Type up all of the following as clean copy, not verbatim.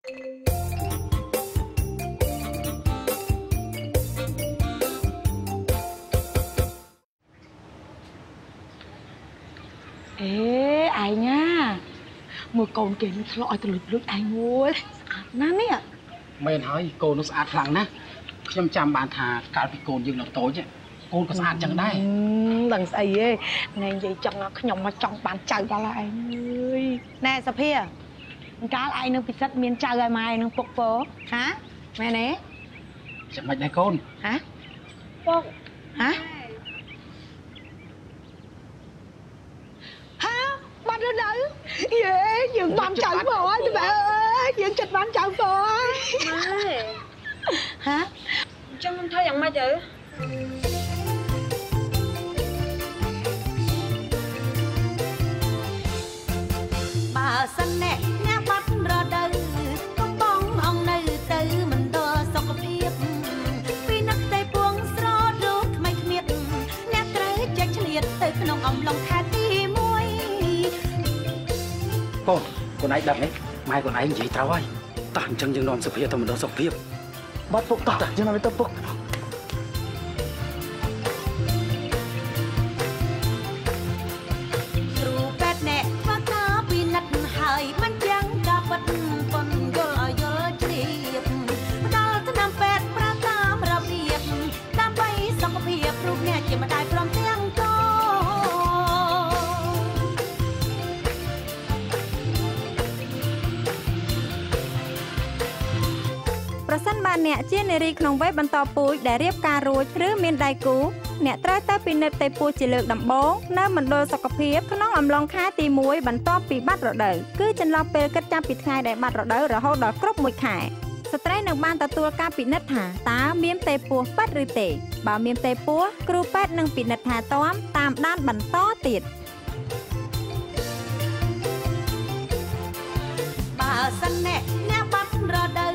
Ê, ai nha. Mưa cồn kìa nó lọi từ lụt ai ngồi. Nè nè. Mày nói cô nó sạch lặng nè.ខ្ញុំចាំបានថាកាលពីកូនយើងនៅតូចកូនក៏ស្អាតចឹងដែរដឹងស្អីទេណែនិយាយចឹងខ្ញុំមកចង់បានចៅដល់ឯងអើយណែសុភាកាលឯងនឹងពិសិដ្ឋមានចៅឲ្យម៉ែនឹងពុកពោហាមែនទេចាំមិនដែរកូនហាពុកហាហាបាត់ទៅយេយើងបានចៅពោហើយតើអើយយើងចិត្តបានចៅពោហើយម៉ែហាចឹងខ្ញុំធ្វើយ៉ាងម៉េចទៅបើសិនអ្នកអ្នកបាត់រដូវកំបងអង្គនៅទៅមិនដល់សុខភាពពីនឹកតែពួងស្រដូចថ្មីគ្មៀតអ្នកត្រូវចេះឆ្លៀតទៅក្នុងអំឡុងខែទី1កូនឯងដឹងទេម៉ែកូនឯងនិយាយត្រូវហើយតោះអញ្ចឹងយើងនាំសុភាទៅមិនដល់សុខភាពបាត់ពុកតោះយើងនាំទៅពុកហើយមិនចាំកាបិតប៉ុនយល់ឲ្យយល់ជ្រាបដល់ថ្នាំពេទ្យប្រើតាមរបៀបដើម្បីសុខភាពរូបអ្នកជាម្ដាយព្រមទាំងកូនប្រសិនបើអ្នកជានារីក្នុងវ័យបន្តពូជដែលរៀបការរួចឬមានដៃគូអ្នកត្រូវទៅពិនិត្យទៅពោះជាលើកដំបូងនៅមណ្ឌលសុខភាពក្នុងអំឡុងខែទី1បន្ទាប់ពីបាត់រដូវគឺចន្លោះពេលគិតចាប់ពីថ្ងៃដែលបាត់រដូវរហូតដល់គ្រប់1ខែស្ត្រីនឹងបានទទួលការពិនិត្យថាតើមានផ្ទៃពោះប៉ិតឬទេបើមានផ្ទៃពោះគ្រូពេទ្យនឹងពិនិត្យថាតាមដានបន្តទៀតបើសិនអ្នកបាត់រដូវ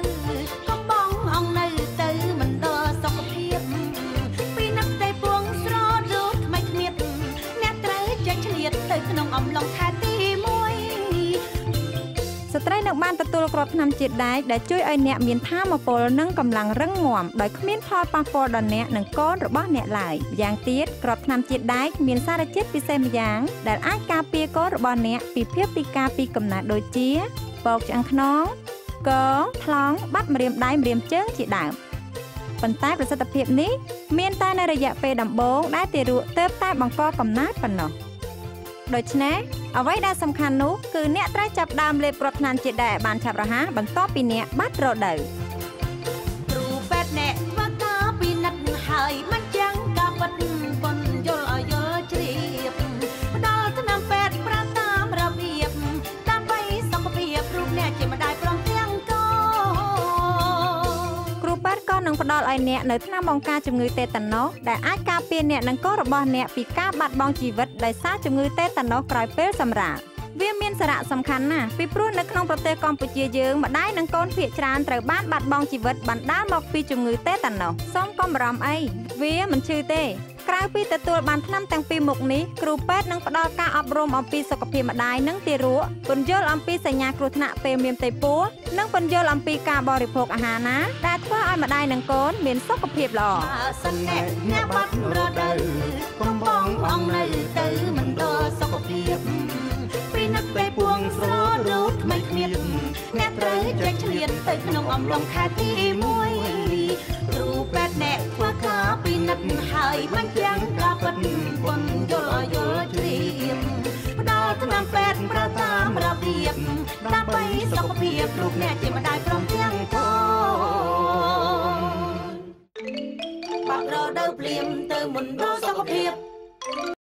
កំបងអង្គនៅទៅមណ្ឌលសុខភាពទៅក្នុងអំឡុងខែទី1ស្ត្រីនឹងបានទទួលគ្រាប់ថ្នាំជាតិដែកដែលជួយឲ្យអ្នកមានថាមពលនិងកម្លាំងរឹងមាំដោយគ្មានផលប៉ះពាល់ដល់អ្នកនិងកូនរបស់អ្នកឡើយយ៉ាងទៀតគ្រាប់ថ្នាំជាតិដែកមានសារជាតិពិសេសម្យ៉ាងដែលអាចការពារកូនរបស់អ្នកពីភាពពិការពីកំណើតដូចជាពកឆ្អឹងខ្នងកថ្លង់បាត់ម្រាមដៃម្រាមជើងជាដើមប៉ុន្តែប្រសិទ្ធភាពនេះមានតែនៅរយៈពេលដំបូងដែលទារកទើបតែបង្កកំណើតប៉ុណ្ណោះដូច្នេះអ្វីដែលសំខាន់នោះគឺអ្នកត្រូវចាប់ដើមលេបគ្រាប់ថ្នាំជាតិដែកឲ្យបានឆាប់រហ័សបន្ទាប់ពីអ្នកបាត់រដូវគ្រូពេទ្យអ្នកធ្វើការពិនិត្យហើយមិនចាំការពិតប៉ុនយល់ឲ្យយល់ជ្រាបផ្ដល់ថ្នាំពេទ្យប្រើតាមរបៀបដើម្បីសុខភាពរូបអ្នកជាម្ដាយព្រមទាំងកូនគ្រូពេទ្យក៏នឹងផ្ដល់ឲ្យអ្នកនៅថ្នាំបង្ការជំងឺតេតាណូសដែលអាចការពារអ្នកនិងកូនរបស់អ្នកពីការបាត់បង់ជីវិតដោយសារជំងឺតេតាណូសក្រោយពេលសម្រាលវាមានសារៈសំខាន់ណាស់ពីព្រោះនៅក្នុងប្រទេសកម្ពុជាយើងម្ដាយនិងកូនភាគច្រើនត្រូវបានបាត់បង់ជីវិតបណ្ដាលមកពីជំងឺតេតាណូសសូមកុំបារម្ភអីវាមិនឈឺទេក្រៅពីទទួលបានថ្នាំទាំងពីរមុខនេះគ្រូពេទ្យនឹងផ្ដល់ការអប់រំអំពីសុខភាពម្ដាយនិងទារកពន្យល់អំពីសញ្ញាគ្រោះថ្នាក់ពេលមានផ្ទៃពោះនិងពន្យល់អំពីការបរិភោគអាហារណាដែលធ្វើឲ្យម្ដាយនិងកូនមានសុខភាពល្អបើសិនអ្នកបាត់រដូវកំបងអង្គនៅទៅមណ្ឌលសុខភាពពីនឹកតែពួងស្រដូចថ្មីគ្មៀតអ្នកត្រូវចេះឆ្លៀតទៅក្នុងអំឡុងខែទី1គ្រូពេទ្យអ្នកធ្វើការពិនិត្យហើយមិនចាំការពិតប៉ុនយល់ឲ្យយល់ជ្រាបផ្ដល់ថ្នាំពេទ្យប្រើតាមរបៀបដើម្បីសុខភាពរូបអ្នកជាម្ដាយព្រមទាំងកូនបាក់រដូវភ្លាមទៅមណ្ឌលសុខភាព